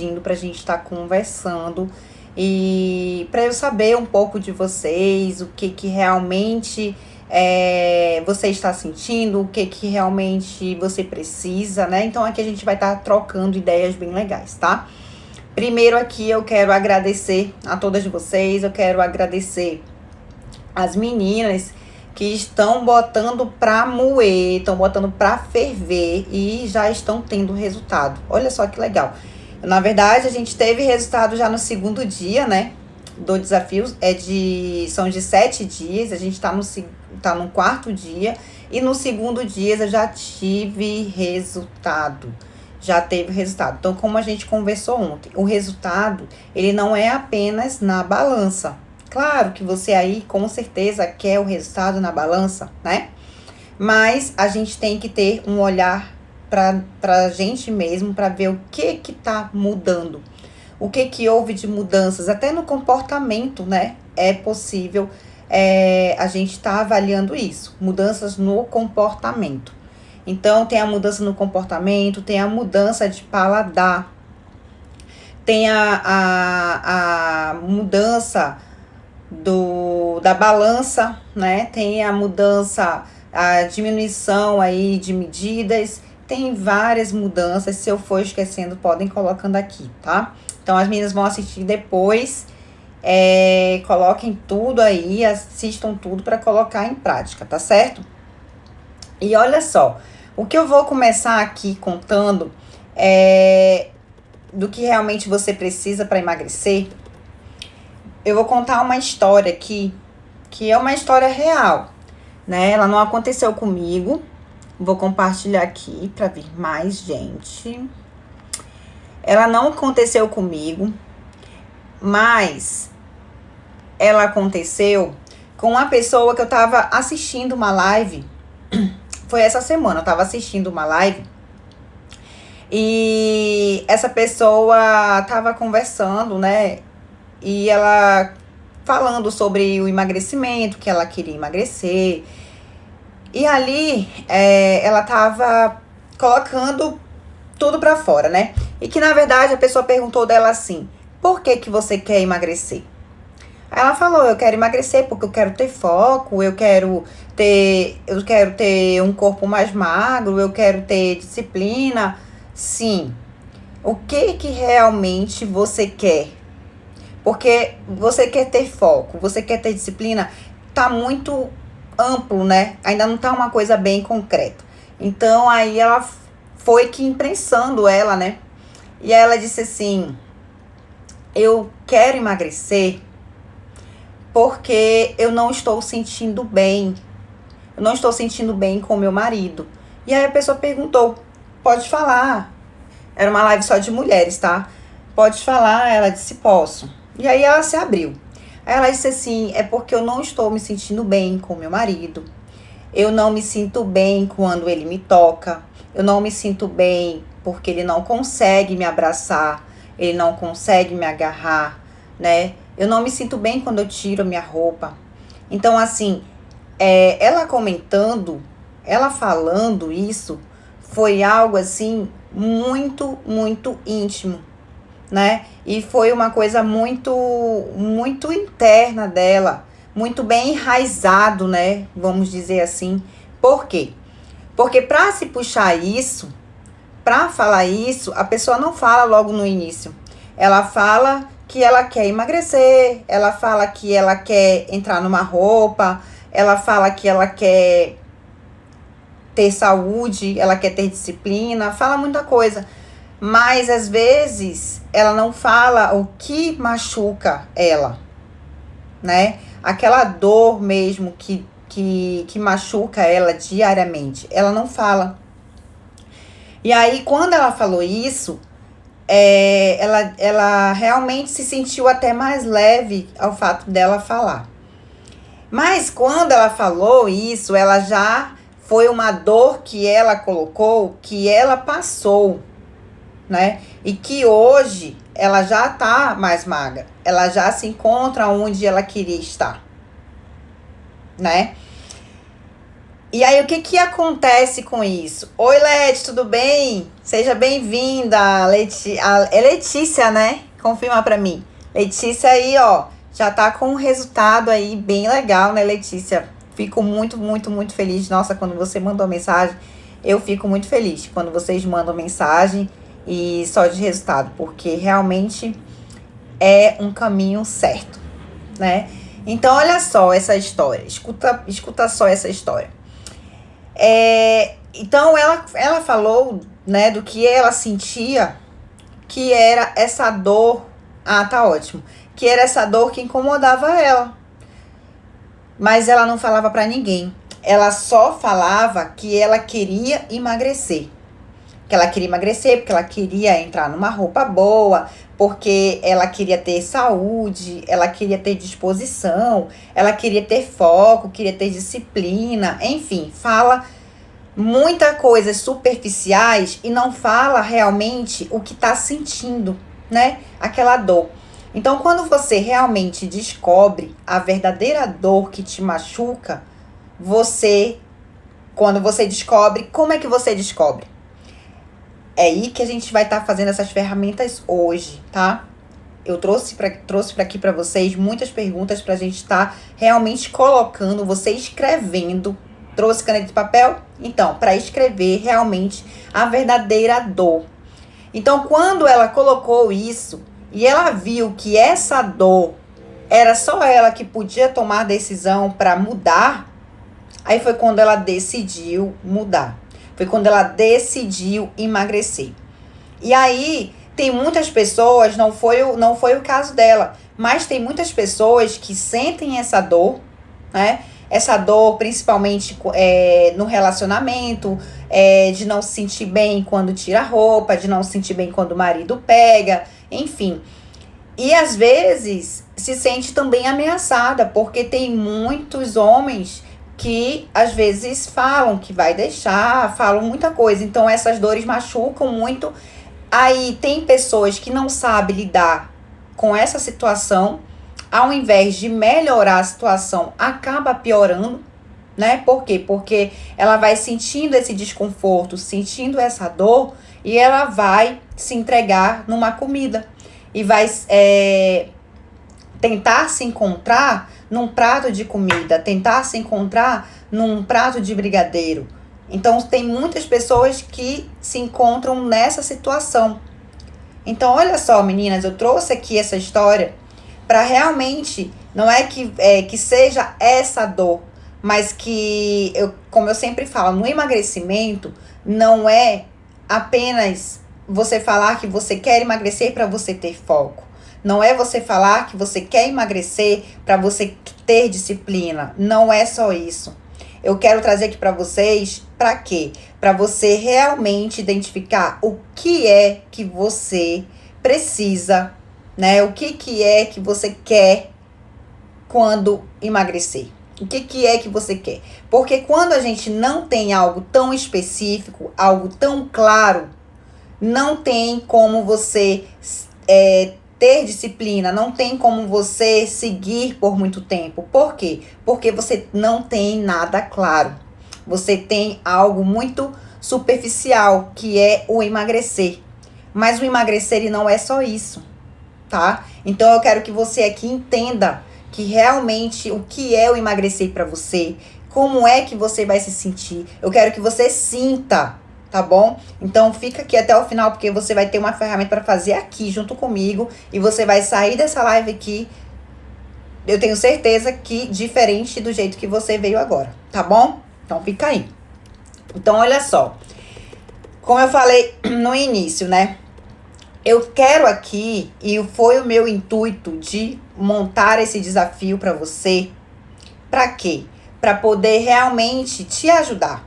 interagindo, pra gente estar conversando e para eu saber um pouco de vocês, o que realmente você está sentindo, o que realmente você precisa, né? Então aqui a gente vai estar trocando ideias bem legais, tá? Primeiro aqui eu quero agradecer a todas vocês, eu quero agradecer as meninas que estão botando pra moer, estão botando pra ferver e já estão tendo resultado. Olha só que legal. Na verdade, a gente teve resultado já no segundo dia, né? Do desafio. São de 7 dias. A gente tá no quarto dia. E no segundo dia eu já tive resultado. Já teve resultado. Então, como a gente conversou ontem, o resultado, ele não é apenas na balança. Claro que você aí, com certeza, quer o resultado na balança, né? Mas a gente tem que ter um olhar pra gente mesmo, para ver o que tá mudando. O que houve de mudanças, até no comportamento, né? É possível a gente tá avaliando isso. Mudanças no comportamento. Então, tem a mudança no comportamento, tem a mudança de paladar, tem a mudança da balança, né? Tem a mudança, a diminuição aí de medidas, tem várias mudanças. Se eu for esquecendo, podem colocando aqui, tá? Então, as meninas vão assistir depois, coloquem tudo aí, assistam tudo para colocar em prática, tá certo? E olha só, o que eu vou começar aqui contando do que realmente você precisa para emagrecer. Eu vou contar uma história aqui, que é uma história real, né? Ela não aconteceu comigo. Vou compartilhar aqui para vir mais gente. Ela não aconteceu comigo, mas ela aconteceu com uma pessoa que eu tava assistindo uma live. Foi essa semana, eu tava assistindo uma live. E essa pessoa tava conversando, né? E ela falando sobre o emagrecimento, que ela queria emagrecer. E ali, ela tava colocando tudo pra fora, né? E que, na verdade, a pessoa perguntou dela assim: por que você quer emagrecer? Aí ela falou: eu quero emagrecer porque eu quero ter foco, eu quero ter um corpo mais magro, eu quero ter disciplina. Sim. O que realmente você quer? Porque você quer ter foco, você quer ter disciplina, tá muito amplo, né? Ainda não tá uma coisa bem concreta. Então, aí ela foi que imprensando ela, né? E ela disse assim: eu quero emagrecer porque eu não estou sentindo bem. Eu não estou sentindo bem com o meu marido. E aí a pessoa perguntou: pode falar. Era uma live só de mulheres, tá? Pode falar. Ela disse: posso. E aí ela se abriu. Aí ela disse assim: é porque eu não estou me sentindo bem com meu marido. Eu não me sinto bem quando ele me toca. Eu não me sinto bem porque ele não consegue me abraçar. Ele não consegue me agarrar, né? Eu não me sinto bem quando eu tiro a minha roupa. Então, assim, ela comentando, ela falando isso, foi algo, assim, muito, muito íntimo, né? E foi uma coisa muito, muito interna dela, muito bem enraizado, né? Vamos dizer assim. Por quê? Porque para se puxar isso, para falar isso, a pessoa não fala logo no início. Ela fala que ela quer emagrecer, ela fala que ela quer entrar numa roupa, ela fala que ela quer ter saúde, ela quer ter disciplina, fala muita coisa. Mas, às vezes, ela não fala o que machuca ela, né? Aquela dor mesmo que machuca ela diariamente. Ela não fala. E aí, quando ela falou isso, ela realmente se sentiu até mais leve ao fato dela falar. Mas, quando ela falou isso, ela já foi uma dor que ela colocou, que ela passou, né? E que hoje ela já tá mais magra. Ela já se encontra onde ela queria estar, né? E aí, o que acontece com isso? Oi, Led, tudo bem? Seja bem-vinda, é Letícia, né? Confirma pra mim. Letícia aí, ó, já tá com um resultado aí bem legal, né, Letícia? Fico muito, muito, muito feliz. Nossa, quando você mandou mensagem, eu fico muito feliz quando vocês mandam mensagem e só de resultado, porque realmente é um caminho certo, né? Então, olha só essa história. Escuta só essa história. Então, ela falou, né, do que ela sentia, que era essa dor. Ah, tá ótimo. Que era essa dor que incomodava ela. Mas ela não falava pra ninguém. Ela só falava que ela queria emagrecer. Que ela queria emagrecer porque ela queria entrar numa roupa boa, porque ela queria ter saúde, ela queria ter disposição, ela queria ter foco, queria ter disciplina, enfim, fala muitas coisas superficiais e não fala realmente o que tá sentindo, né? Aquela dor. Então, quando você realmente descobre a verdadeira dor que te machuca, quando você descobre, como é que você descobre? É aí que a gente vai estar fazendo essas ferramentas hoje, tá? Eu trouxe para aqui para vocês muitas perguntas pra gente estar realmente colocando, você escrevendo. Trouxe caneta de papel? Então, para escrever realmente a verdadeira dor. Então, quando ela colocou isso e ela viu que essa dor era só ela que podia tomar decisão para mudar, aí foi quando ela decidiu mudar. Foi quando ela decidiu emagrecer. E aí, tem muitas pessoas, não foi o caso dela, mas tem muitas pessoas que sentem essa dor, né? Essa dor, principalmente no relacionamento, de não se sentir bem quando tira a roupa, de não se sentir bem quando o marido pega, enfim. E às vezes se sente também ameaçada, porque tem muitos homens que às vezes falam que vai deixar, falam muita coisa. Então essas dores machucam muito. Aí tem pessoas que não sabem lidar com essa situação, ao invés de melhorar a situação, acaba piorando, né? Por quê? Porque ela vai sentindo esse desconforto, sentindo essa dor, e ela vai se entregar numa comida. E vai tentar se encontrar num prato de comida, tentar se encontrar num prato de brigadeiro. Então, tem muitas pessoas que se encontram nessa situação. Então, olha só, meninas, eu trouxe aqui essa história para realmente, não é que seja essa dor, mas que, como eu sempre falo, no emagrecimento, não é apenas você falar que você quer emagrecer para você ter foco. Não é você falar que você quer emagrecer para você ter disciplina. Não é só isso. Eu quero trazer aqui para vocês, para quê? Para você realmente identificar o que é que você precisa, né? O que é que você quer quando emagrecer. O que é que você quer? Porque quando a gente não tem algo tão específico, algo tão claro, não tem como você ter disciplina, não tem como você seguir por muito tempo. Por quê? Porque você não tem nada claro. Você tem algo muito superficial, que é o emagrecer. Mas o emagrecer ele não é só isso, tá? Então eu quero que você aqui entenda que realmente o que é o emagrecer para você, como é que você vai se sentir. Eu quero que você sinta, tá bom? Então fica aqui até o final, porque você vai ter uma ferramenta para fazer aqui junto comigo e você vai sair dessa live aqui, eu tenho certeza que diferente do jeito que você veio agora, tá bom? Então fica aí. Então olha só, como eu falei no início, né? Eu quero aqui, e foi o meu intuito de montar esse desafio para você, para quê? Para poder realmente te ajudar,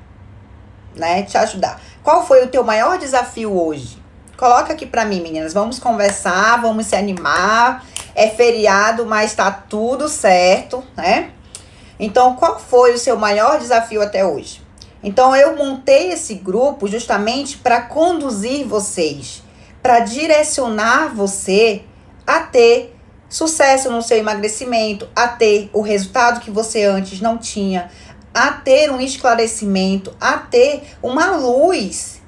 né? Te ajudar. Qual foi o teu maior desafio hoje? Coloca aqui pra mim, meninas. Vamos conversar, vamos se animar. É feriado, mas tá tudo certo, né? Então, qual foi o seu maior desafio até hoje? Então, eu montei esse grupo justamente para conduzir vocês, para direcionar você a ter sucesso no seu emagrecimento, a ter o resultado que você antes não tinha, a ter um esclarecimento, a ter uma luz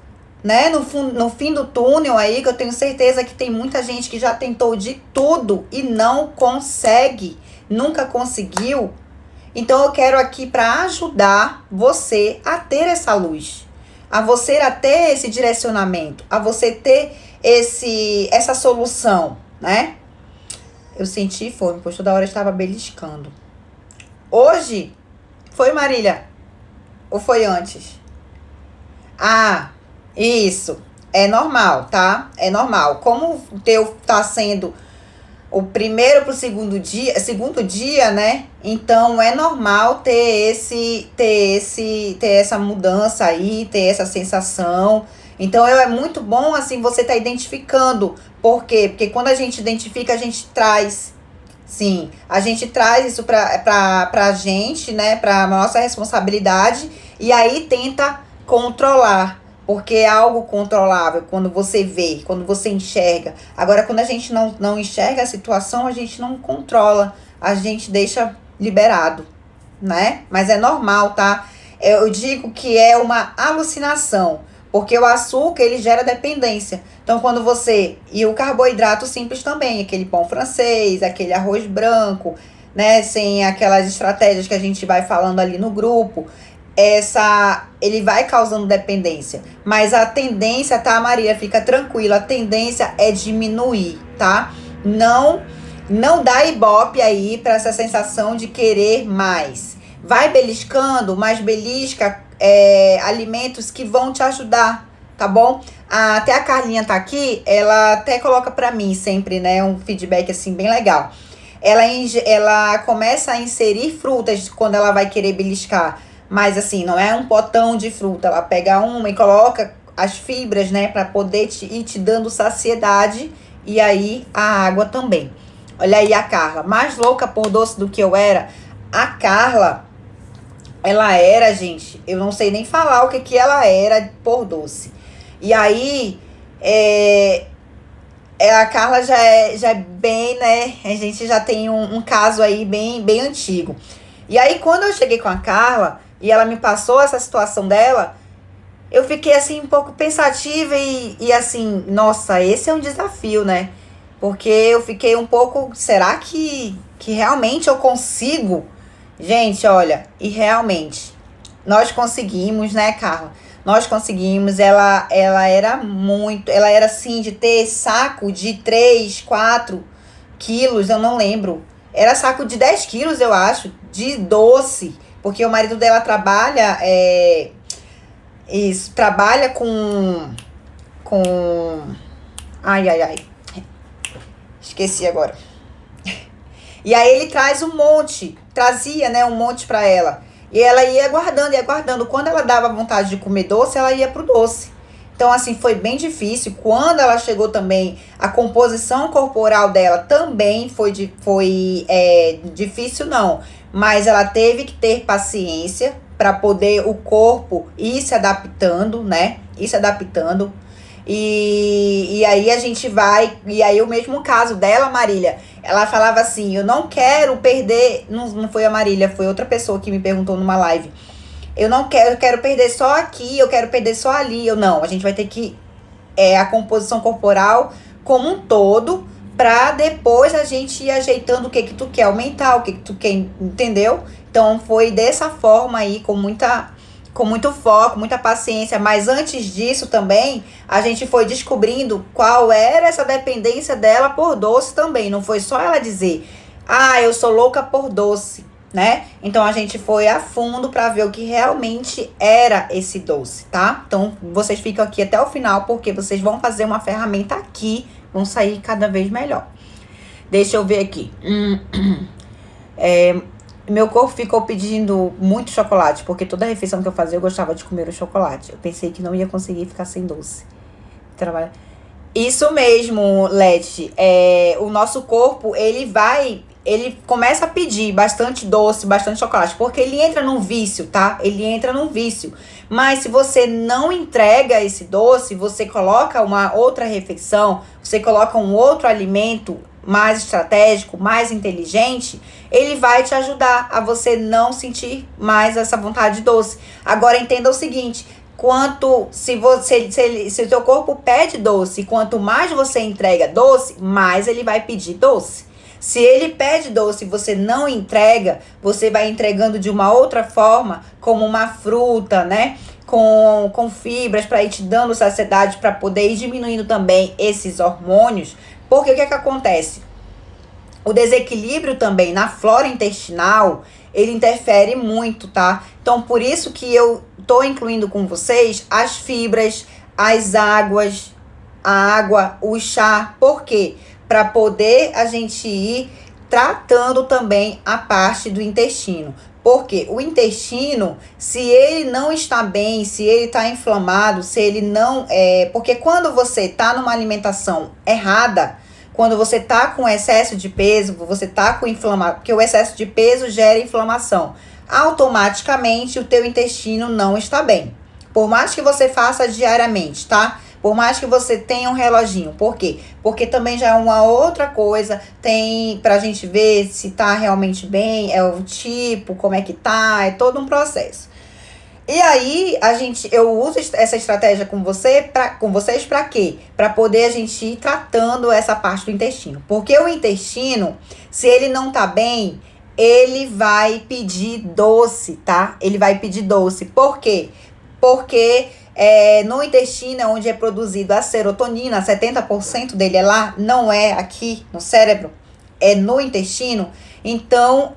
né, no fim do túnel aí, que eu tenho certeza que tem muita gente que já tentou de tudo e não consegue, nunca conseguiu. Então eu quero aqui para ajudar você a ter essa luz, a você a ter esse direcionamento, a você ter essa solução, né? Eu senti fome, pois toda hora eu estava beliscando. Hoje, foi, Marília? Ou foi antes? Ah, isso. É normal, tá? É normal. Como o teu tá sendo o primeiro pro segundo dia, né? Então é normal ter essa mudança aí, ter essa sensação. Então é muito bom assim você tá identificando. Por quê? Porque quando a gente identifica, a gente traz. Sim, a gente traz isso pra gente, né? Pra nossa responsabilidade. E aí tenta controlar. Porque é algo controlável quando você vê, quando você enxerga. Agora, quando a gente não enxerga a situação, a gente não controla. A gente deixa liberado, né? Mas é normal, tá? Eu digo que é uma alucinação. Porque o açúcar, ele gera dependência. Então, quando você... E o carboidrato simples também. Aquele pão francês, aquele arroz branco, né? Sem aquelas estratégias que a gente vai falando ali no grupo. Ele vai causando dependência. Mas a tendência, tá, Maria? Fica tranquila. A tendência é diminuir, tá? Não dá ibope aí para essa sensação de querer mais. Vai beliscando, mas belisca alimentos que vão te ajudar, tá bom? Até a Carlinha tá aqui, ela até coloca pra mim sempre, né, um feedback assim bem legal. Ela começa a inserir frutas quando ela vai querer beliscar, mas assim, não é um potão de fruta, ela pega uma e coloca as fibras, né, pra poder ir te dando saciedade, e aí a água também. Olha aí a Carla, mais louca por doce do que eu era. A Carla, ela era, gente, eu não sei nem falar o que ela era por doce. E aí, a Carla já é bem, né? A gente já tem um caso aí bem antigo. E aí, quando eu cheguei com a Carla e ela me passou essa situação dela, eu fiquei assim um pouco pensativa e assim, nossa, esse é um desafio, né? Porque eu fiquei um pouco, será que realmente eu consigo? Gente, olha, e realmente, nós conseguimos, né, Carla? Nós conseguimos, ela era assim, de ter saco de 3, 4 quilos, eu não lembro. Era saco de 10 quilos, eu acho, de doce, porque o marido dela trabalha, trabalha com, ai, esqueci agora. E aí ele trazia, né, um monte pra ela. E ela ia guardando. Quando ela dava vontade de comer doce, ela ia pro doce. Então, assim, foi bem difícil. Quando ela chegou também, a composição corporal dela também foi difícil, não. Mas ela teve que ter paciência para poder o corpo ir se adaptando, né? Ir se adaptando. E aí a gente vai... E aí o mesmo caso dela, Marília, ela falava assim, eu não quero perder... Não foi a Marília, foi outra pessoa que me perguntou numa live. Eu quero perder só aqui, eu quero perder só ali. Não, a gente vai ter que... a composição corporal como um todo, pra depois a gente ir ajeitando o que tu quer aumentar, o que tu quer, entendeu? Então foi dessa forma aí, com muito foco, muita paciência, mas antes disso também, a gente foi descobrindo qual era essa dependência dela por doce também. Não foi só ela dizer, eu sou louca por doce, né? Então a gente foi a fundo para ver o que realmente era esse doce, tá? Então vocês ficam aqui até o final, porque vocês vão fazer uma ferramenta aqui, vão sair cada vez melhor. Deixa eu ver aqui. Meu corpo ficou pedindo muito chocolate, porque toda refeição que eu fazia eu gostava de comer o chocolate. Eu pensei que não ia conseguir ficar sem doce. Isso mesmo, Leti. O nosso corpo, ele começa a pedir bastante doce, bastante chocolate, porque ele entra num vício, tá? Ele entra num vício. Mas se você não entrega esse doce, você coloca uma outra refeição, você coloca um outro alimento mais estratégico, mais inteligente, ele vai te ajudar a você não sentir mais essa vontade doce. Agora entenda o seguinte, Se o teu corpo pede doce, quanto mais você entrega doce, mais ele vai pedir doce. Se ele pede doce e você não entrega, você vai entregando de uma outra forma, como uma fruta, né? Com fibras para ir te dando saciedade, para poder ir diminuindo também esses hormônios. Porque o que acontece? O desequilíbrio também na flora intestinal, ele interfere muito, tá? Então, por isso que eu tô incluindo com vocês as fibras, as águas, a água, o chá. Por quê? Para poder a gente ir tratando também a parte do intestino. Porque o intestino, se ele não está bem, se ele está inflamado, se ele não... Porque quando você está numa alimentação errada, quando você tá com excesso de peso, você tá com inflamação, porque o excesso de peso gera inflamação. Automaticamente o teu intestino não está bem. Por mais que você faça diariamente, tá? Por mais que você tenha um reloginho. Por quê? Porque também já é uma outra coisa. Tem pra gente ver se tá realmente bem, é o tipo, como é que tá, é todo um processo. E aí, eu uso essa estratégia com vocês para quê? Para poder a gente ir tratando essa parte do intestino. Porque o intestino, se ele não tá bem, ele vai pedir doce, tá? Ele vai pedir doce. Por quê? Porque no intestino é onde é produzido a serotonina, 70% dele é lá, não é aqui no cérebro, é no intestino. Então,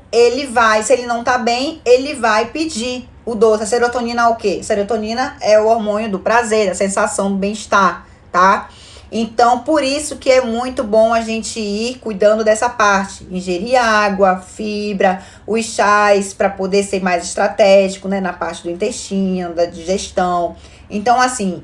se ele não tá bem, ele vai pedir o doce. A serotonina é o quê? Serotonina é o hormônio do prazer, da sensação do bem-estar, tá? Então, por isso que é muito bom a gente ir cuidando dessa parte. Ingerir água, fibra, os chás, para poder ser mais estratégico, né? Na parte do intestino, da digestão. Então, assim,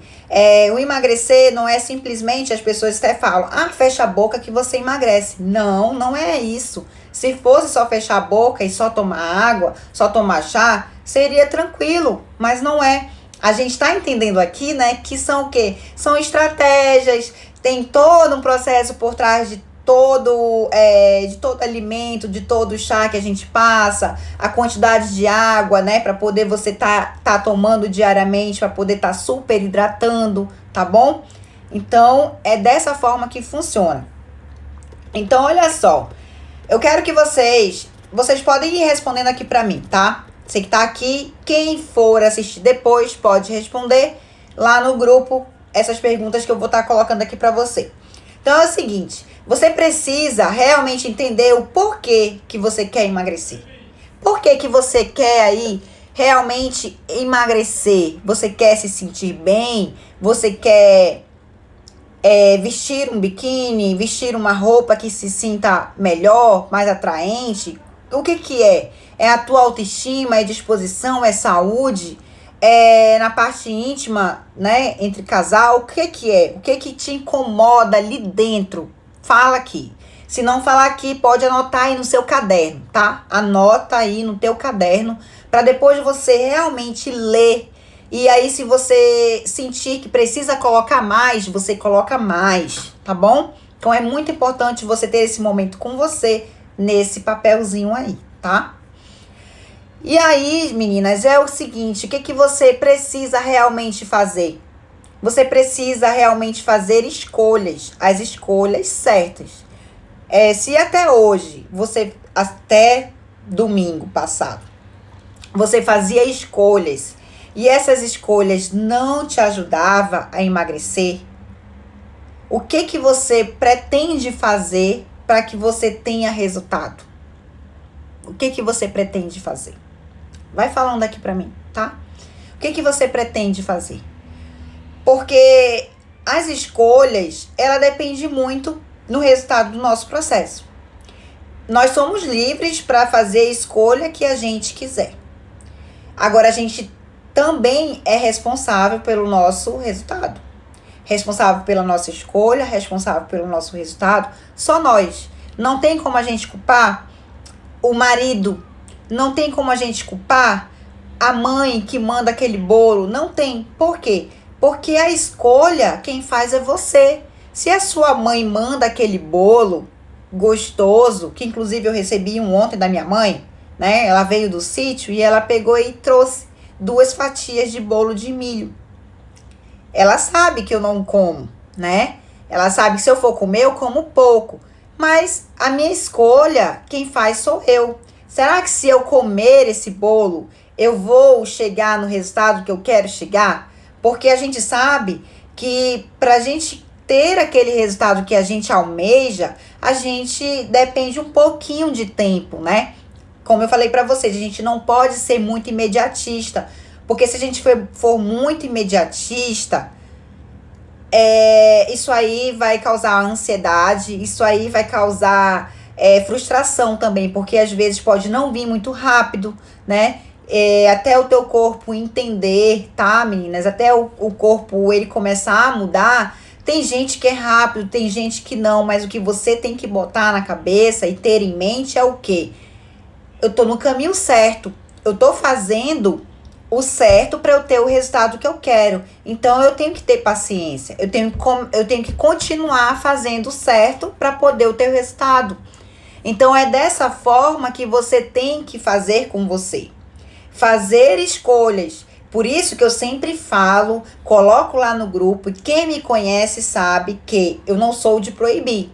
o emagrecer não é simplesmente, as pessoas até falam, fecha a boca que você emagrece. Não, não é isso. Se fosse só fechar a boca e só tomar água, só tomar chá, seria tranquilo, mas não é. A gente tá entendendo aqui, né, que são o quê? São estratégias, tem todo um processo por trás de todo alimento, de todo chá que a gente passa, a quantidade de água, né, para poder você tá tomando diariamente, para poder tá super hidratando, tá bom? Então, é dessa forma que funciona. Então, olha só, eu quero que vocês podem ir respondendo aqui para mim, tá? Você que tá aqui, quem for assistir depois pode responder lá no grupo essas perguntas que eu vou estar colocando aqui para você. Então é o seguinte, você precisa realmente entender o porquê que você quer emagrecer. Por que você quer aí realmente emagrecer? Você quer se sentir bem? Você quer vestir um biquíni, vestir uma roupa que se sinta melhor, mais atraente? O que é? É a tua autoestima, é disposição, é saúde? É na parte íntima, né, entre casal? O que é? O que te incomoda ali dentro? Fala aqui. Se não falar aqui, pode anotar aí no seu caderno, tá? Anota aí no teu caderno, para depois você realmente ler. E aí, se você sentir que precisa colocar mais, você coloca mais, tá bom? Então, é muito importante você ter esse momento com você, nesse papelzinho aí, tá? E aí, meninas, é o seguinte, o que você precisa realmente fazer? Você precisa realmente fazer escolhas, as escolhas certas. Se até hoje, até domingo passado, você fazia escolhas e essas escolhas não te ajudavam a emagrecer, o que você pretende fazer para que você tenha resultado? O que você pretende fazer? Vai falando aqui para mim, tá? O que você pretende fazer? Porque as escolhas, ela depende muito no resultado do nosso processo. Nós somos livres para fazer a escolha que a gente quiser. Agora, a gente também é responsável pelo nosso resultado. Responsável pela nossa escolha, responsável pelo nosso resultado, só nós. Não tem como a gente culpar o marido, não tem como a gente culpar a mãe que manda aquele bolo, não tem. Por quê? Porque a escolha, quem faz é você. Se a sua mãe manda aquele bolo gostoso, que inclusive eu recebi um ontem da minha mãe, né? Ela veio do sítio e ela pegou e trouxe 2 fatias de bolo de milho. ela sabe que eu não como, né? Ela sabe que se eu for comer, eu como pouco. Mas a minha escolha, quem faz sou eu. Será que se eu comer esse bolo, eu vou chegar no resultado que eu quero chegar? Porque a gente sabe que pra gente ter aquele resultado que a gente almeja, a gente depende um pouquinho de tempo, né? Como eu falei pra vocês, a gente não pode ser muito imediatista. Porque se a gente for muito imediatista, isso aí vai causar ansiedade, isso aí vai causar frustração também, porque às vezes pode não vir muito rápido, né? Até o teu corpo entender, tá, meninas? Até o corpo ele começar a mudar. Tem gente que é rápido, tem gente que não, mas o que você tem que botar na cabeça e ter em mente é o quê? Eu tô no caminho certo, eu tô fazendo o certo para eu ter o resultado que eu quero. Então eu tenho que ter paciência. Eu tenho que continuar fazendo o certo para poder eu ter o resultado. Então é dessa forma que você tem que fazer com você. Fazer escolhas. Por isso que eu sempre falo, coloco lá no grupo, e quem me conhece sabe que eu não sou de proibir.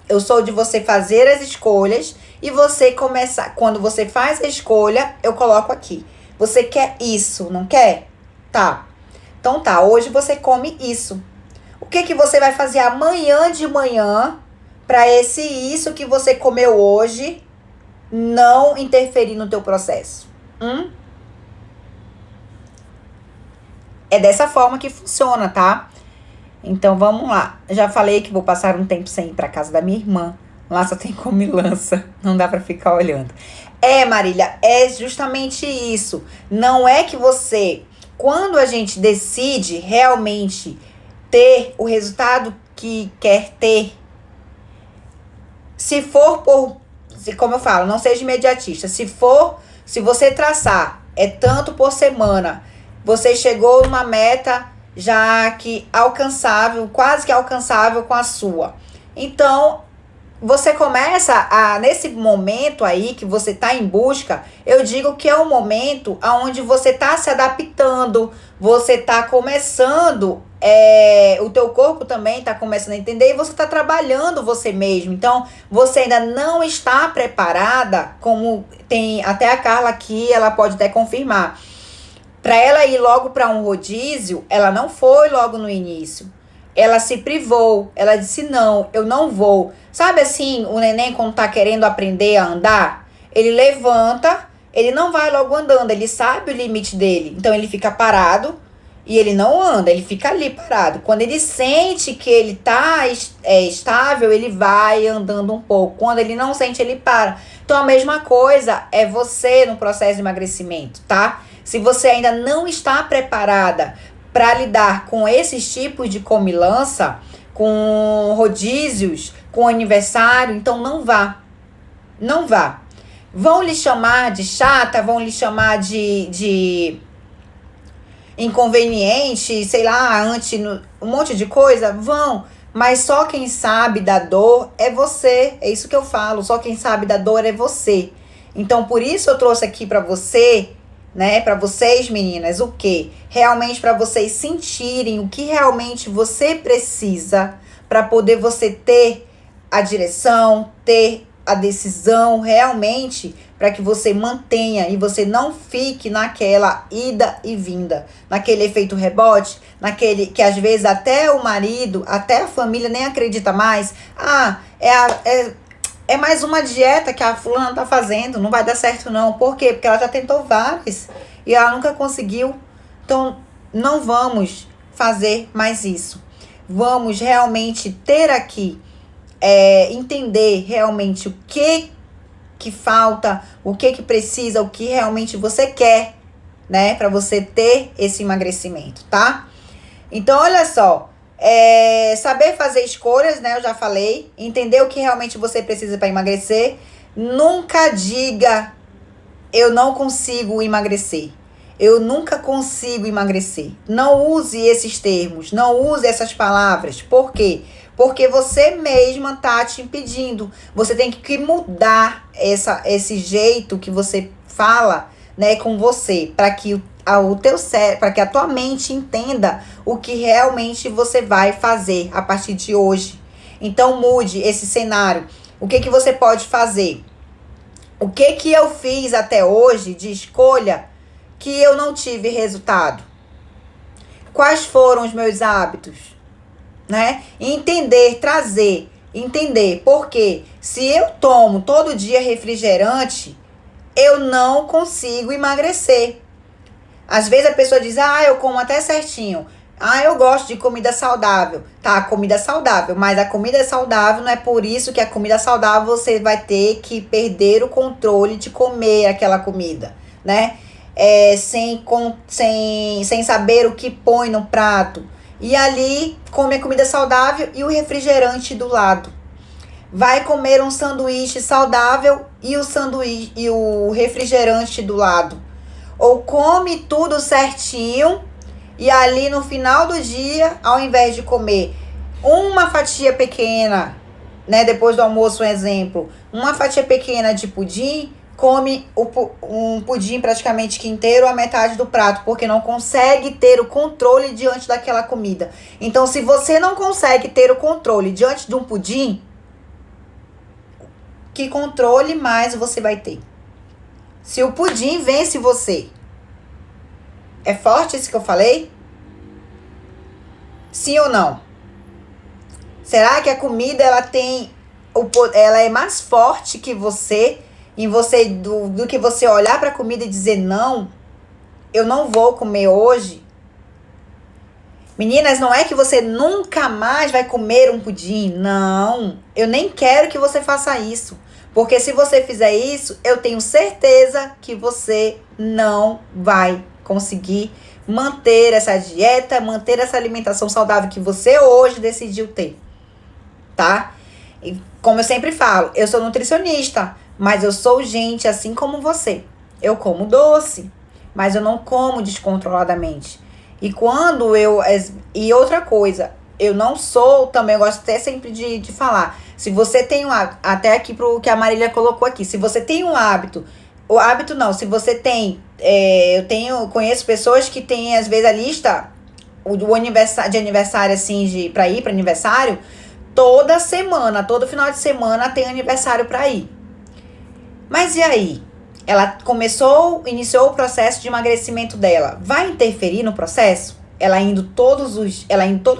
Eu sou de você fazer as escolhas e você começar. Quando você faz a escolha, eu coloco aqui. Você quer isso, não quer? Tá. Então tá, hoje você come isso. O que que você vai fazer amanhã de manhã para isso que você comeu hoje não interferir no teu processo? É dessa forma que funciona, tá? Então vamos lá. Já falei que vou passar um tempo sem ir pra casa da minha irmã. Lá só tem comilança. Não dá pra ficar olhando. Marília, é justamente isso. Não é que você, quando a gente decide realmente ter o resultado que quer ter, como eu falo, não seja imediatista. Se você traçar, tanto por semana, você chegou numa meta já que alcançável, quase que alcançável com a sua. Então, você começa nesse momento aí que você tá em busca, eu digo que é um momento onde você tá se adaptando, você tá começando, o teu corpo também tá começando a entender e você tá trabalhando você mesmo. Então, você ainda não está preparada, como tem até a Carla aqui, ela pode até confirmar. Para ela ir logo para um rodízio, ela não foi logo no início. Ela se privou, ela disse, não, eu não vou. Sabe assim, o neném quando tá querendo aprender a andar, ele levanta, ele não vai logo andando, ele sabe o limite dele. Então ele fica parado e ele não anda, ele fica ali parado. Quando ele sente que ele tá estável, ele vai andando um pouco. Quando ele não sente, ele para. Então a mesma coisa é você no processo de emagrecimento, tá? Se você ainda não está preparada para lidar com esses tipos de comilança, com rodízios, com aniversário, então não vá. Não vá. Vão lhe chamar de chata, vão lhe chamar de inconveniente, sei lá, um monte de coisa, vão. Mas só quem sabe da dor é você. É isso que eu falo, só quem sabe da dor é você. Então, por isso eu trouxe aqui para você, né, para vocês meninas, o que? Realmente para vocês sentirem o que realmente você precisa para poder você ter a direção, ter a decisão realmente, para que você mantenha e você não fique naquela ida e vinda, naquele efeito rebote, naquele que às vezes até o marido, até a família nem acredita mais. É mais uma dieta que a fulana tá fazendo, não vai dar certo não. Por quê? Porque ela já tentou várias e ela nunca conseguiu. Então, não vamos fazer mais isso. Vamos realmente ter aqui, entender realmente o que falta, o que precisa, o que realmente você quer, né? Para você ter esse emagrecimento, tá? Então, olha só. Saber fazer escolhas, né? Eu já falei. Entender o que realmente você precisa para emagrecer. Nunca diga, eu não consigo emagrecer. Eu nunca consigo emagrecer. Não use esses termos, não use essas palavras. Por quê? Porque você mesma tá te impedindo. Você tem que esse jeito que você fala, né, com você, para que o teu cérebro, para que a tua mente entenda o que realmente você vai fazer a partir de hoje. Então mude esse cenário. O que que você pode fazer? O que que eu fiz até hoje de escolha que eu não tive resultado? Quais foram os meus hábitos? Né? Entender, entender. Porque se eu tomo todo dia refrigerante, eu não consigo emagrecer. Às vezes a pessoa diz, eu como até certinho. Eu gosto de comida saudável. Tá, comida saudável. Mas a comida é saudável, não é por isso que a comida saudável você vai ter que perder o controle de comer aquela comida, né? Sem saber o que põe no prato. E ali come a comida saudável e o refrigerante do lado. Vai comer um sanduíche saudável e o refrigerante do lado. Ou come tudo certinho e ali no final do dia, ao invés de comer uma fatia pequena, né, depois do almoço, um exemplo, uma fatia pequena de pudim, come um pudim praticamente inteiro, a metade do prato, porque não consegue ter o controle diante daquela comida. Então, se você não consegue ter o controle diante de um pudim, que controle mais você vai ter? Se o pudim vence você, é forte isso que eu falei? Sim ou não? Será que a comida ela é mais forte que você? Em você do que você olhar para a comida e dizer não, eu não vou comer hoje. Meninas, não é que você nunca mais vai comer um pudim. Não, eu nem quero que você faça isso. Porque se você fizer isso, eu tenho certeza que você não vai conseguir manter essa dieta, manter essa alimentação saudável que você hoje decidiu ter, tá? E como eu sempre falo, eu sou nutricionista, mas eu sou gente assim como você. Eu como doce, mas eu não como descontroladamente. E e outra coisa, eu não sou, também eu gosto até sempre de falar, se você tem um hábito, até aqui pro que a Marília colocou aqui, se você tem um hábito, se você tem, conheço pessoas que têm às vezes a lista de aniversário assim, pra ir para aniversário, toda semana, todo final de semana tem aniversário para ir. Mas e aí? Ela iniciou o processo de emagrecimento dela. Vai interferir no processo? Ela indo todo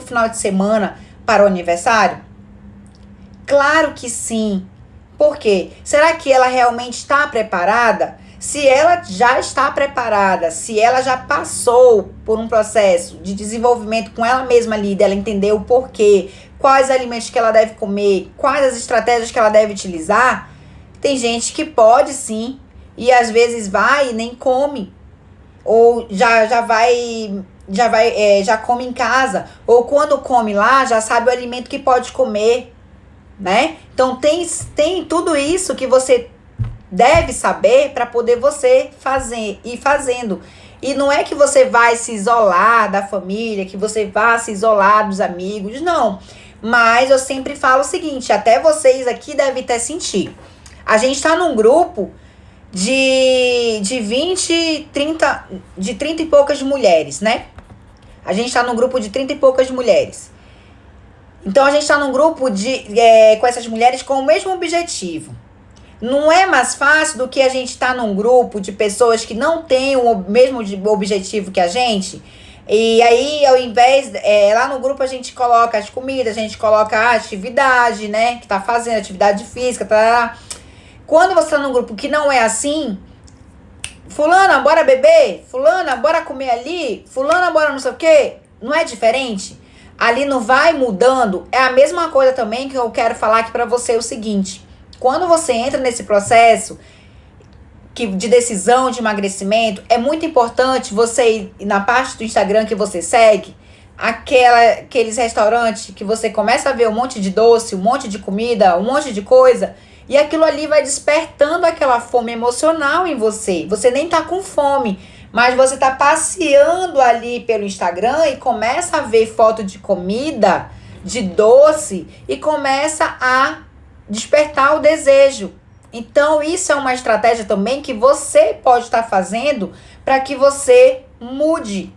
final de semana para o aniversário? Claro que sim. Por quê? Será que ela realmente está preparada? Se ela já está preparada, se ela já passou por um processo de desenvolvimento com ela mesma ali, dela entender o porquê, quais alimentos que ela deve comer, quais as estratégias que ela deve utilizar, tem gente que pode sim, e às vezes vai e nem come, ou já come em casa, ou quando come lá, já sabe o alimento que pode comer, né? Então tem tudo isso que você deve saber para poder você ir fazendo. E não é que você vai se isolar da família, que você vai se isolar dos amigos, não. Mas eu sempre falo o seguinte, até vocês aqui devem até sentir. A gente tá num grupo de 30 e poucas mulheres, né? A gente tá num grupo de 30 e poucas mulheres. Então, a gente tá num grupo com essas mulheres com o mesmo objetivo. Não é mais fácil do que a gente tá num grupo de pessoas que não têm o mesmo objetivo que a gente? E aí, ao invés, lá no grupo a gente coloca as comidas, a gente coloca a atividade, né? Que tá fazendo, atividade física, tá? Quando você tá num grupo que não é assim, fulana, bora beber? Fulana, bora comer ali? Fulana, bora não sei o quê? Não é diferente? Ali não vai mudando. É a mesma coisa também que eu quero falar aqui pra você, o seguinte. Quando você entra nesse processo de decisão de emagrecimento, é muito importante você ir na parte do Instagram que você segue, aqueles restaurantes que você começa a ver um monte de doce, um monte de comida, um monte de coisa, e aquilo ali vai despertando aquela fome emocional em você. Você nem tá com fome, mas você tá passeando ali pelo Instagram e começa a ver foto de comida, de doce, e começa a despertar o desejo. Então, isso é uma estratégia também que você pode estar fazendo para que você mude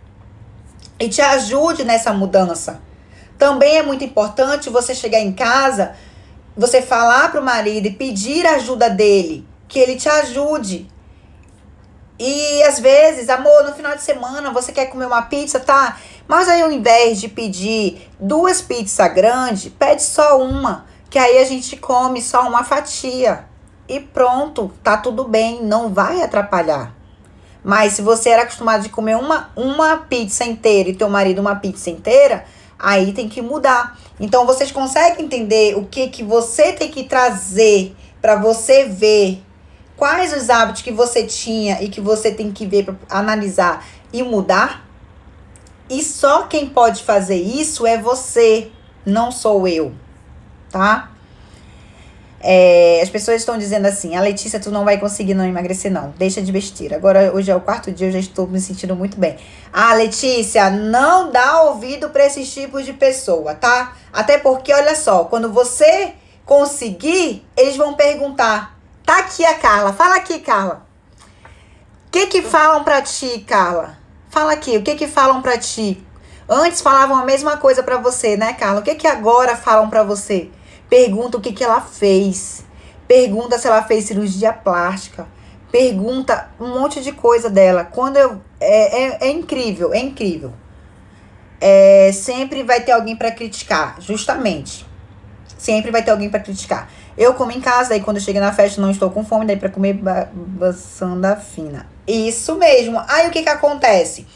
e te ajude nessa mudança. Também é muito importante você chegar em casa, você falar para o marido e pedir a ajuda dele, que ele te ajude. E às vezes, amor, no final de semana você quer comer uma pizza, tá? Mas aí ao invés de pedir 2 pizzas grandes, pede só uma, que aí a gente come só uma fatia. E pronto, tá tudo bem, não vai atrapalhar. Mas se você era acostumado de comer uma pizza inteira e teu marido uma pizza inteira, aí tem que mudar. Então vocês conseguem entender o que você tem que trazer para você ver quais os hábitos que você tinha e que você tem que ver para analisar e mudar? E só quem pode fazer isso é você, não sou eu, tá? As pessoas estão dizendo assim, a Letícia, tu não vai conseguir não emagrecer não, deixa de besteira. Agora, hoje é o 4º dia, eu já estou me sentindo muito bem. Ah, Letícia, não dá ouvido para esses tipos de pessoa, tá? Até porque, olha só, quando você conseguir, eles vão perguntar, tá aqui a Carla, fala aqui, Carla. O que falam pra ti, Carla? Fala aqui, o que falam pra ti? Antes falavam a mesma coisa pra você, né, Carla? O que agora falam pra você? Pergunta o que ela fez. Pergunta se ela fez cirurgia plástica. Pergunta um monte de coisa dela. É incrível, é incrível. Sempre vai ter alguém pra criticar, justamente. Sempre vai ter alguém pra criticar. Eu como em casa, daí quando eu cheguei na festa não estou com fome, daí pra comer baçanda fina. Isso mesmo. Aí o que acontece?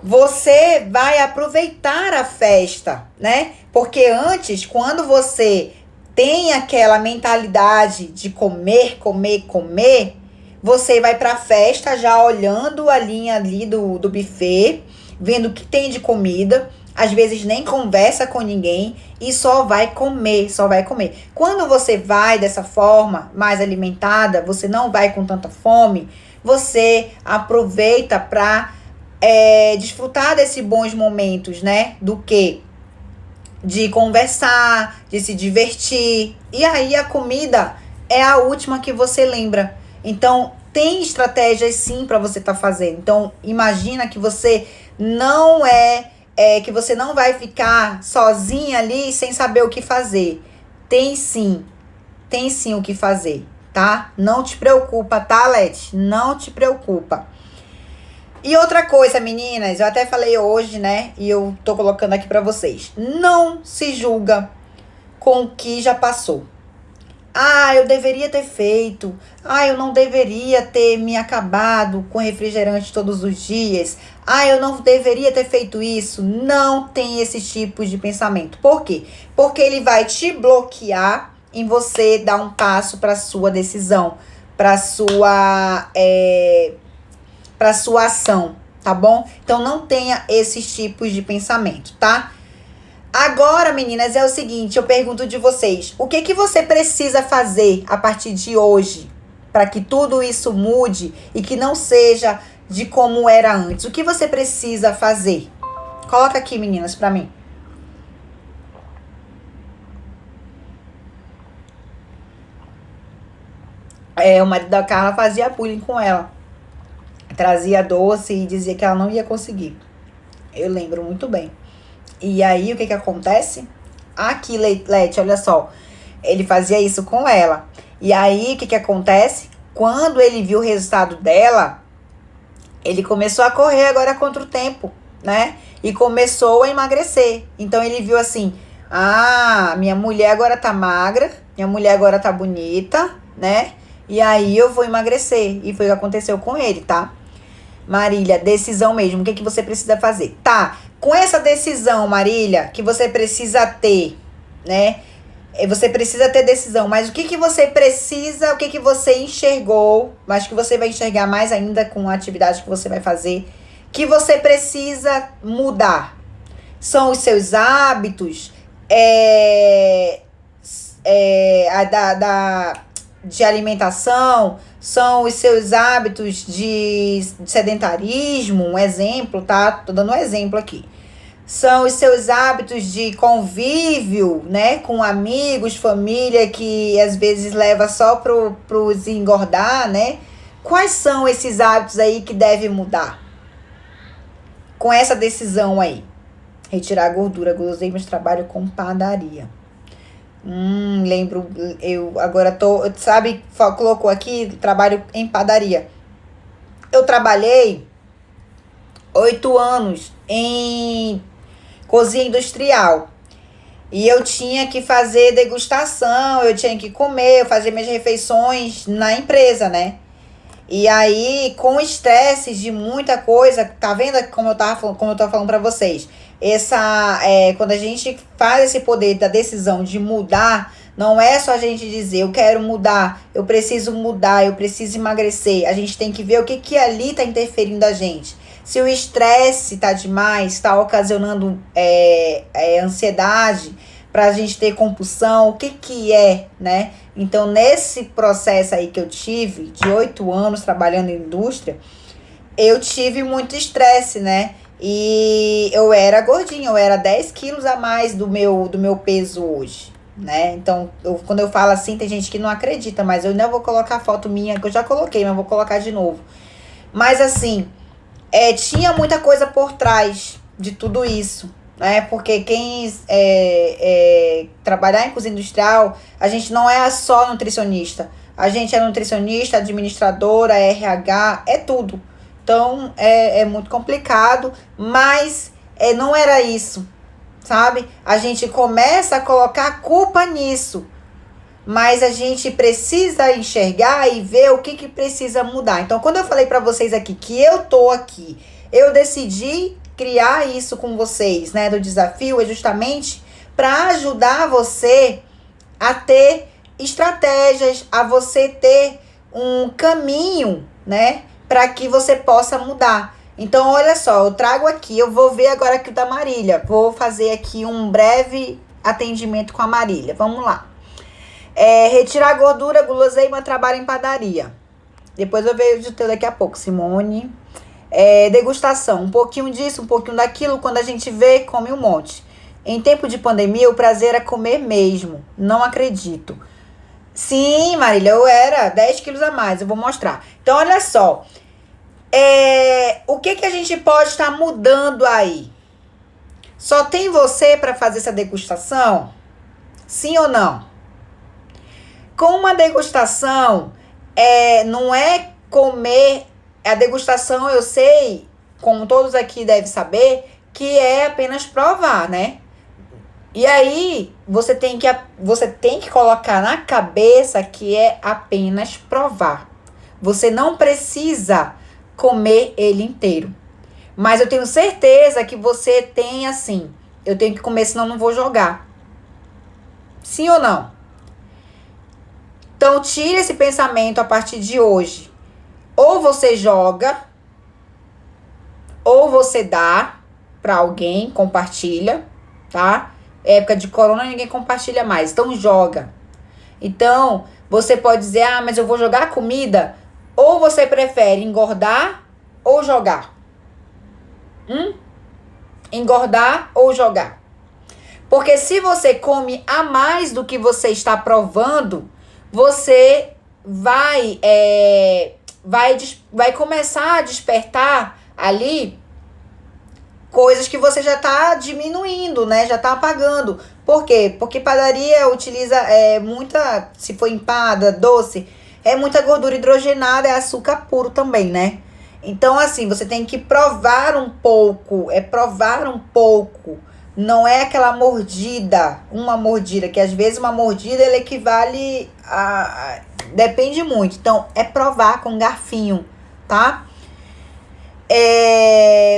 Você vai aproveitar a festa, né? Porque antes, quando você tem aquela mentalidade de comer, você vai pra festa já olhando a linha ali do buffet, vendo o que tem de comida, às vezes nem conversa com ninguém e só vai comer. Quando você vai dessa forma, mais alimentada, você não vai com tanta fome, você aproveita pra desfrutar desses bons momentos, né? Do que? De conversar, de se divertir. E aí a comida é a última que você lembra. Então, tem estratégias sim para você estar fazendo. Então, imagina que você não que você não vai ficar sozinha ali sem saber o que fazer. Tem sim o que fazer, tá? Não te preocupa, tá, Leti? Não te preocupa. E outra coisa, meninas, eu até falei hoje, né? E eu tô colocando aqui pra vocês. Não se julga com o que já passou. Ah, eu deveria ter feito. Ah, eu não deveria ter me acabado com refrigerante todos os dias. Ah, eu não deveria ter feito isso. Não tem esse tipo de pensamento. Por quê? Porque ele vai te bloquear em você dar um passo para sua decisão, para sua ação, tá bom? Então não tenha esses tipos de pensamento, tá? Agora, meninas, é o seguinte, eu pergunto de vocês, o que você precisa fazer a partir de hoje para que tudo isso mude e que não seja de como era antes? O que você precisa fazer? Coloca aqui, meninas, pra mim. O marido da Carla fazia bullying com ela. Trazia doce e dizia que ela não ia conseguir. Eu lembro muito bem. E aí, o que acontece? Aqui, Leti, olha só. Ele fazia isso com ela. E aí, o que acontece? Quando ele viu o resultado dela, ele começou a correr agora contra o tempo, né? E começou a emagrecer. Então, ele viu assim, minha mulher agora tá magra, minha mulher agora tá bonita, né? E aí, eu vou emagrecer. E foi o que aconteceu com ele, tá? Marília, decisão mesmo. O que você precisa fazer? Tá, com essa decisão, Marília, que você precisa ter, né? Você precisa ter decisão, mas o que você precisa, o que você enxergou, mas que você vai enxergar mais ainda com a atividade que você vai fazer, que você precisa mudar? São os seus hábitos, de alimentação, são os seus hábitos de sedentarismo, um exemplo, tá? Tô dando um exemplo aqui. São os seus hábitos de convívio, né? Com amigos, família, que às vezes leva só pros engordar, né? Quais são esses hábitos aí que devem mudar? com essa decisão aí? Retirar a gordura, guloseimas, trabalho com padaria. Lembro, eu agora sabe, colocou aqui, trabalho em padaria. Eu trabalhei 8 anos em cozinha industrial. E eu tinha que fazer degustação, eu tinha que comer, eu fazia minhas refeições na empresa, né? E aí, com estresse de muita coisa, tá vendo como eu tô falando pra vocês? Quando a gente faz esse poder da decisão de mudar, não é só a gente dizer, eu quero mudar, eu preciso emagrecer. A gente tem que ver o que ali tá interferindo a gente. Se o estresse tá demais, tá ocasionando ansiedade, pra gente ter compulsão, o que é, né? Então, nesse processo aí que eu tive, de 8 anos trabalhando em indústria, eu tive muito estresse, né? E eu era gordinha, eu era 10 quilos a mais do meu peso hoje, né? Então, quando eu falo assim, tem gente que não acredita, mas eu ainda vou colocar foto minha, que eu já coloquei, mas vou colocar de novo. Mas assim, tinha muita coisa por trás de tudo isso, né? Porque quem trabalhar em cozinha industrial, a gente não é só nutricionista. A gente é nutricionista, administradora, RH, é tudo. Então, é muito complicado, mas não era isso, sabe? A gente começa a colocar a culpa nisso, mas a gente precisa enxergar e ver o que precisa mudar. Então, quando eu falei para vocês aqui que eu tô aqui, eu decidi criar isso com vocês, né, do desafio, é justamente para ajudar você a ter estratégias, a você ter um caminho, né, para que você possa mudar. Então, olha só, eu trago aqui, eu vou ver agora aqui o da Marília. Vou fazer aqui um breve atendimento com a Marília. Vamos lá. Retirar gordura, guloseima, trabalho em padaria. Depois eu vejo o teu daqui a pouco, Simone. Degustação, um pouquinho disso, um pouquinho daquilo. Quando a gente vê, come um monte. Em tempo de pandemia, o prazer é comer mesmo. Não acredito. Sim, Marília, eu era 10 quilos a mais, eu vou mostrar. Então, olha só. O que a gente pode estar mudando aí? Só tem você para fazer essa degustação? Sim ou não? Com uma degustação, não é comer. A degustação, eu sei, como todos aqui devem saber, que é apenas provar, né? E aí, você tem que colocar na cabeça que é apenas provar. Você não precisa comer ele inteiro. Mas eu tenho certeza que você tem assim, eu tenho que comer, senão não vou jogar. Sim ou não? Então, tire esse pensamento a partir de hoje. Ou você joga, ou você dá para alguém, compartilha, tá? Época de corona, ninguém compartilha mais. Então, joga. Então, você pode dizer, mas eu vou jogar comida. Ou você prefere engordar ou jogar? Engordar ou jogar? Porque se você come a mais do que você está provando, você vai começar a despertar ali coisas que você já está diminuindo, né? Já está apagando. Por quê? Porque padaria utiliza muita, se for empada, doce, muita gordura hidrogenada, é açúcar puro também, né? Então, assim, você tem que provar um pouco, provar um pouco. Não é aquela mordida, uma mordida, que às vezes uma mordida ela equivale a... Depende muito. Então, provar com garfinho, tá?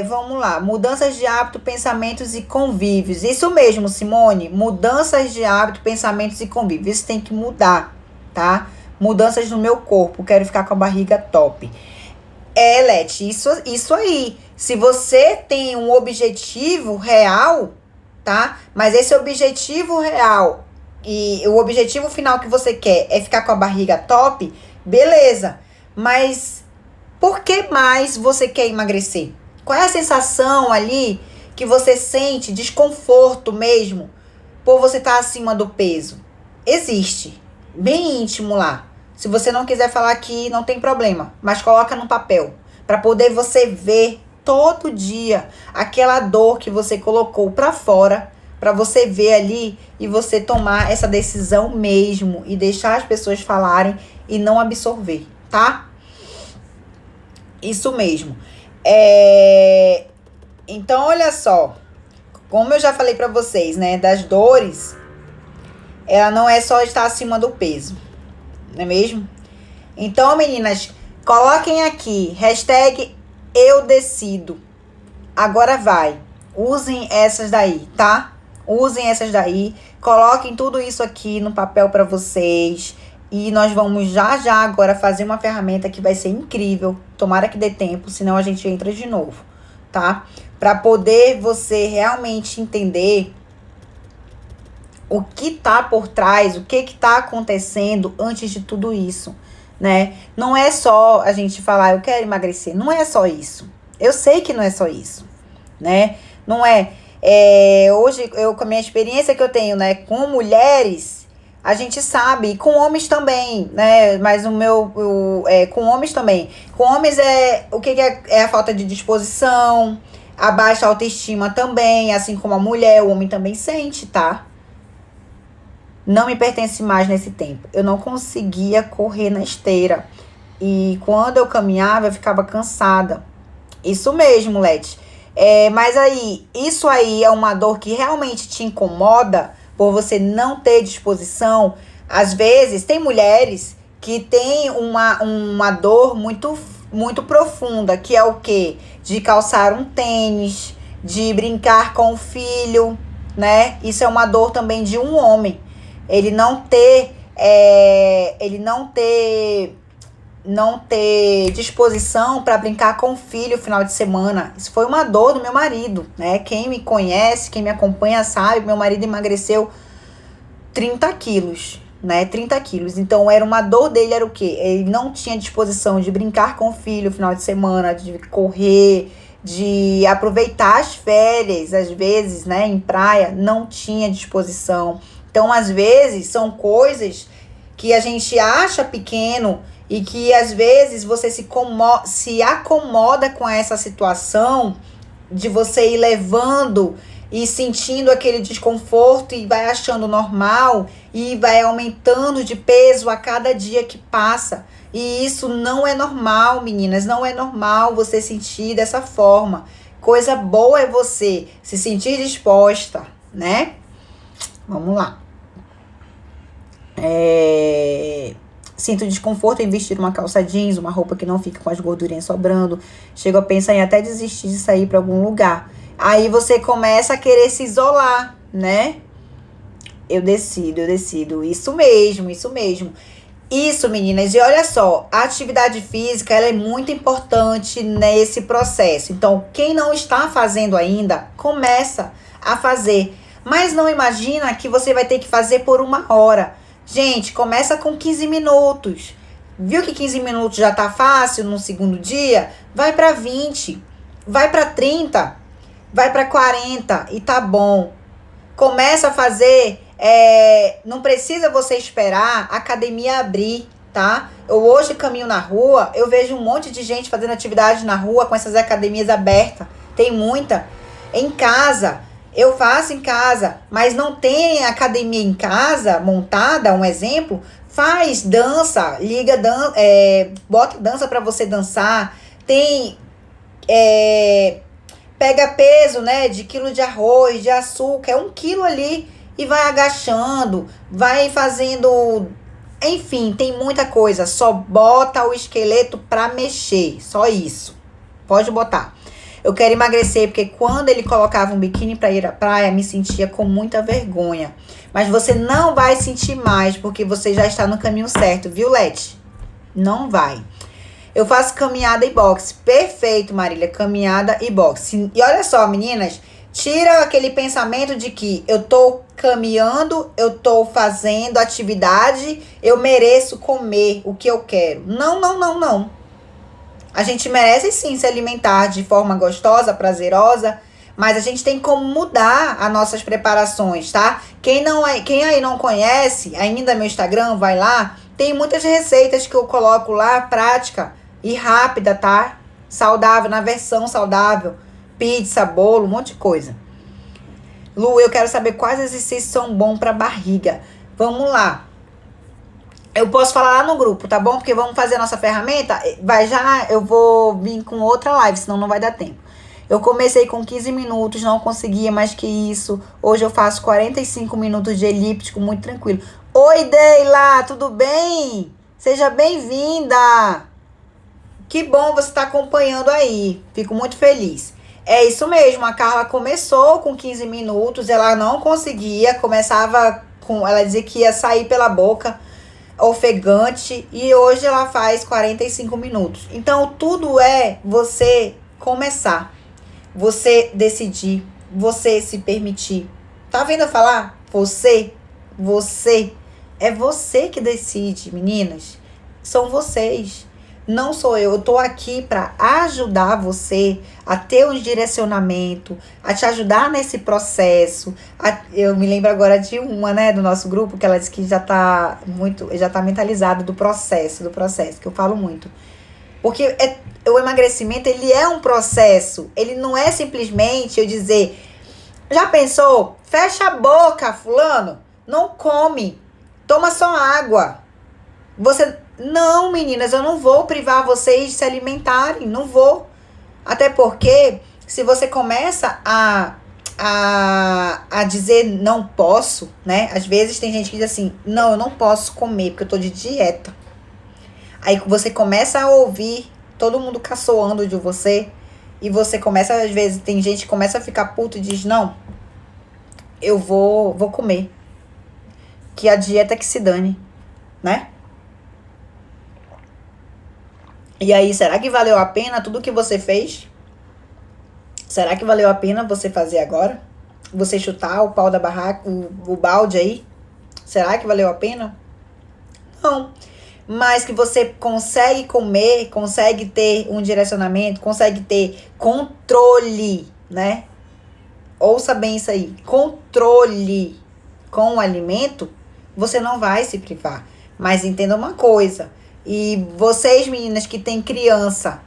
Vamos lá. Mudanças de hábito, pensamentos e convívios. Isso mesmo, Simone. Mudanças de hábito, pensamentos e convívios. Isso tem que mudar, tá? Mudanças no meu corpo. Quero ficar com a barriga top. Leti, isso aí. Se você tem um objetivo real, tá? Mas esse objetivo real e o objetivo final que você quer é ficar com a barriga top, beleza. Mas por que mais você quer emagrecer? Qual é a sensação ali que você sente desconforto mesmo por você estar acima do peso? Existe. Bem íntimo lá. Se você não quiser falar aqui, não tem problema. Mas coloca no papel. Para poder você ver todo dia aquela dor que você colocou pra fora, pra você ver ali e você tomar essa decisão mesmo e deixar as pessoas falarem e não absorver, tá? Isso mesmo. Então, olha só, como eu já falei pra vocês, né, das dores, ela não é só estar acima do peso, não é mesmo? Então, meninas, coloquem aqui, hashtag eu decido. Agora vai. Usem essas daí, tá? Usem essas daí. Coloquem tudo isso aqui no papel pra vocês. E nós vamos já agora fazer uma ferramenta que vai ser incrível. Tomara que dê tempo, senão a gente entra de novo, tá? Pra poder você realmente entender o que tá por trás, o que tá acontecendo antes de tudo isso, né? Não é só a gente falar, eu quero emagrecer. Não é só isso. Eu sei que não é só isso, né? Não é. Hoje, com a minha experiência que eu tenho, né, com mulheres, a gente sabe, e com homens também, né? Mas com homens também. Com homens o que é a falta de disposição, a baixa autoestima também, assim como a mulher, o homem também sente, tá? Não me pertence mais nesse tempo. Eu não conseguia correr na esteira. E quando eu caminhava, eu ficava cansada. Isso mesmo, Leti. Mas aí, isso aí é uma dor que realmente te incomoda por você não ter disposição. Às vezes, tem mulheres que têm uma dor muito, muito profunda, que é o quê? De calçar um tênis, de brincar com o filho, né? Isso é uma dor também de um homem. Ele não ter disposição para brincar com o filho no final de semana. Isso foi uma dor do meu marido, né? Quem me conhece, quem me acompanha sabe, meu marido emagreceu 30 quilos, né? 30 quilos. Então, era uma dor dele, era o quê? Ele não tinha disposição de brincar com o filho no final de semana, de correr, de aproveitar as férias, às vezes, né? Em praia, não tinha disposição. Então, às vezes, são coisas que a gente acha pequeno e que, às vezes, você se acomoda com essa situação de você ir levando e sentindo aquele desconforto e vai achando normal e vai aumentando de peso a cada dia que passa. E isso não é normal, meninas, não é normal você sentir dessa forma. Coisa boa é você se sentir disposta, né? Vamos lá. Sinto desconforto em vestir uma calça jeans, uma roupa que não fica com as gordurinhas sobrando. Chego a pensar em até desistir de sair para algum lugar. Aí você começa a querer se isolar, né? Eu decido. Isso mesmo. Isso, meninas. E olha só, a atividade física, ela é muito importante nesse processo. Então, quem não está fazendo ainda, começa a fazer. Mas não imagina que você vai ter que fazer por 1 hora. Gente, começa com 15 minutos. Viu que 15 minutos já tá fácil no segundo dia? Vai para 20, vai para 30, vai para 40 e tá bom. Começa a fazer, não precisa você esperar a academia abrir, tá? Eu hoje caminho na rua, eu vejo um monte de gente fazendo atividade na rua com essas academias abertas. Tem muita. Em casa, eu faço em casa, mas não tem academia em casa montada, um exemplo, faz dança, bota dança para você dançar, tem, pega peso, né, de quilo de arroz, de açúcar, 1 quilo ali e vai agachando, vai fazendo, enfim, tem muita coisa, só bota o esqueleto para mexer, só isso, pode botar. Eu quero emagrecer, porque quando ele colocava um biquíni para ir à praia, me sentia com muita vergonha. Mas você não vai sentir mais, porque você já está no caminho certo, viu, Leti? Não vai. Eu faço caminhada e boxe. Perfeito, Marília, caminhada e boxe. E olha só, meninas, tira aquele pensamento de que eu tô caminhando, eu tô fazendo atividade, eu mereço comer o que eu quero. Não. A gente merece sim se alimentar de forma gostosa, prazerosa, mas a gente tem como mudar as nossas preparações, tá? Quem aí não conhece ainda meu Instagram, vai lá, tem muitas receitas que eu coloco lá, prática e rápida, tá? saudável, na versão saudável. Pizza, bolo, um monte de coisa. Lu, eu quero saber quais exercícios são bons pra barriga. Vamos lá. Eu posso falar lá no grupo, tá bom? Porque vamos fazer a nossa ferramenta. Eu vou vir com outra live, senão não vai dar tempo. Eu comecei com 15 minutos, não conseguia mais que isso. Hoje eu faço 45 minutos de elíptico, muito tranquilo. Oi, Deila, tudo bem? Seja bem-vinda. Que bom você estar acompanhando aí. Fico muito feliz. É isso mesmo, a Carla começou com 15 minutos, ela não conseguia, ela dizia que ia sair pela boca, ofegante, e hoje ela faz 45 minutos. Então, tudo é você começar, você decidir, você se permitir. Tá vendo eu falar? Você, é você que decide, meninas. São vocês. Não sou eu. Eu tô aqui para ajudar você a ter um direcionamento, a te ajudar nesse processo. Eu me lembro agora de uma, né, do nosso grupo, que ela disse que já tá mentalizada do processo, que eu falo muito. Porque o emagrecimento, ele é um processo. Ele não é simplesmente eu dizer, já pensou? Fecha a boca, fulano. Não come. Toma só água. Não, meninas, eu não vou privar vocês de se alimentarem, não vou. Até porque, se você começa a dizer não posso, né? Às vezes tem gente que diz assim, não, eu não posso comer porque eu tô de dieta. Aí você começa a ouvir todo mundo caçoando de você e você começa, às vezes, tem gente que começa a ficar puto e diz, não, eu vou comer. Que a dieta que se dane, né? E aí, será que valeu a pena tudo que você fez? Será que valeu a pena você fazer agora? Você chutar o pau da barraca, o balde aí? Será que valeu a pena? Não. Mas que você consegue comer, consegue ter um direcionamento, consegue ter controle, né? Ouça bem isso aí. Controle com o alimento, você não vai se privar. Mas entenda uma coisa. E vocês, meninas, que têm criança,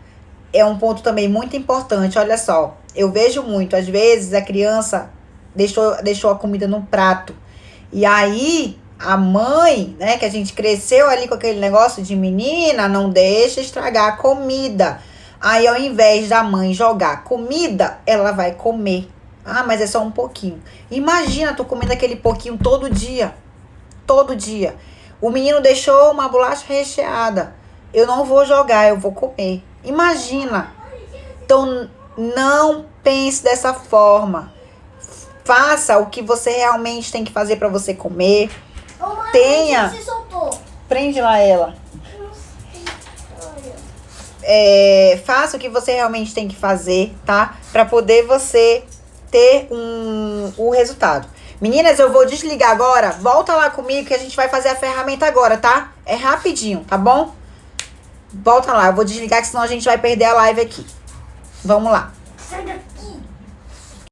é um ponto também muito importante. Olha só, eu vejo muito, às vezes a criança deixou a comida no prato. E aí, a mãe, né, que a gente cresceu ali com aquele negócio de menina, não deixa estragar a comida. Aí, ao invés da mãe jogar comida, ela vai comer. Ah, mas é só um pouquinho. Imagina tu comendo aquele pouquinho todo dia. Todo dia. O menino deixou uma bolacha recheada. Eu não vou jogar, eu vou comer. Imagina. Então, não pense dessa forma. Faça o que você realmente tem que fazer para você comer. Tenha. Prende lá ela. Faça o que você realmente tem que fazer, tá? Para poder você ter o resultado. Meninas, eu vou desligar agora. Volta lá comigo que a gente vai fazer a ferramenta agora, tá? É rapidinho, tá bom? Volta lá, eu vou desligar que senão a gente vai perder a live aqui. Vamos lá.